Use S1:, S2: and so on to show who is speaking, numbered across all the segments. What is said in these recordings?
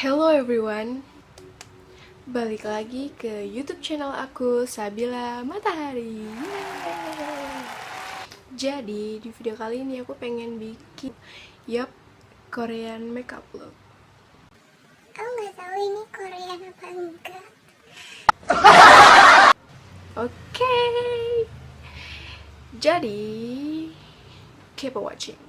S1: Hello everyone, balik lagi ke YouTube channel aku, Sabila Matahari. Yeay. Jadi di video kali ini aku pengen bikin Korean makeup look.
S2: Aku nggak tahu ini Korean apa enggak.
S1: Oke. Jadi keep watching.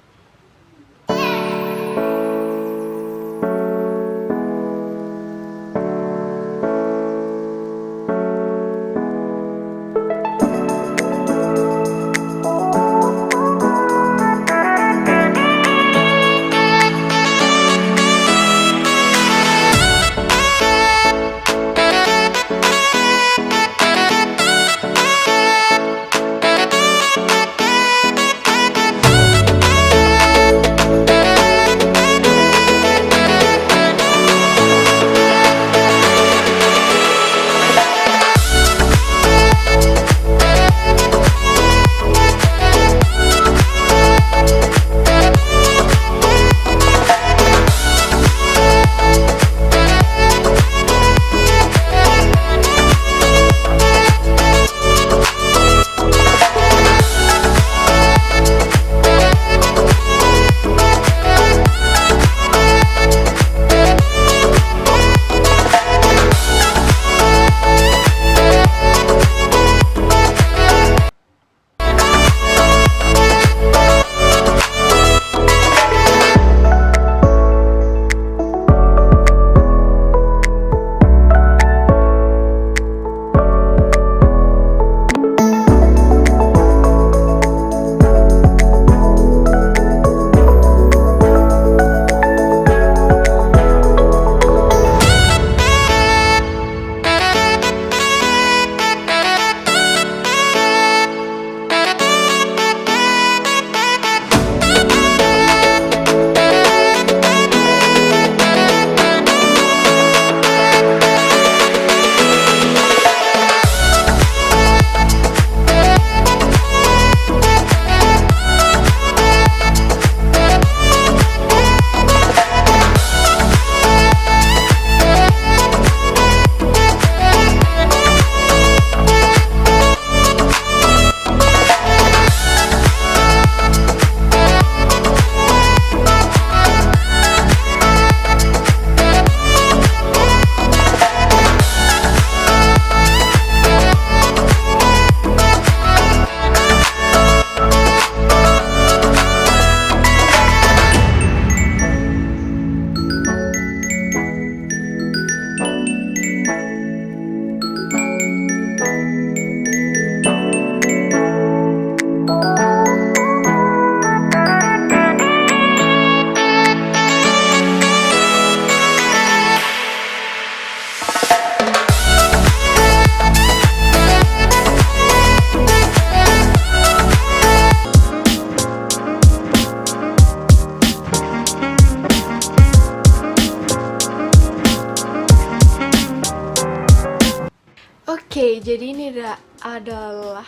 S1: Oke, jadi ini adalah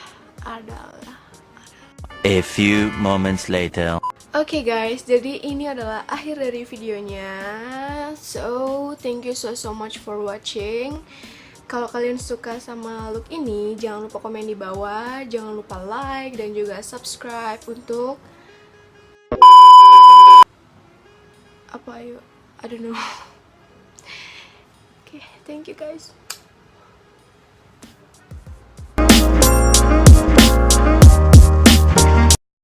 S3: A few moments later.
S1: Oke guys, jadi ini adalah akhir dari videonya. So, thank you so much for watching. Kalau kalian suka sama look ini, jangan lupa komen di bawah, jangan lupa like dan juga subscribe untuk apa, ayo, I don't know. Oke, thank you guys.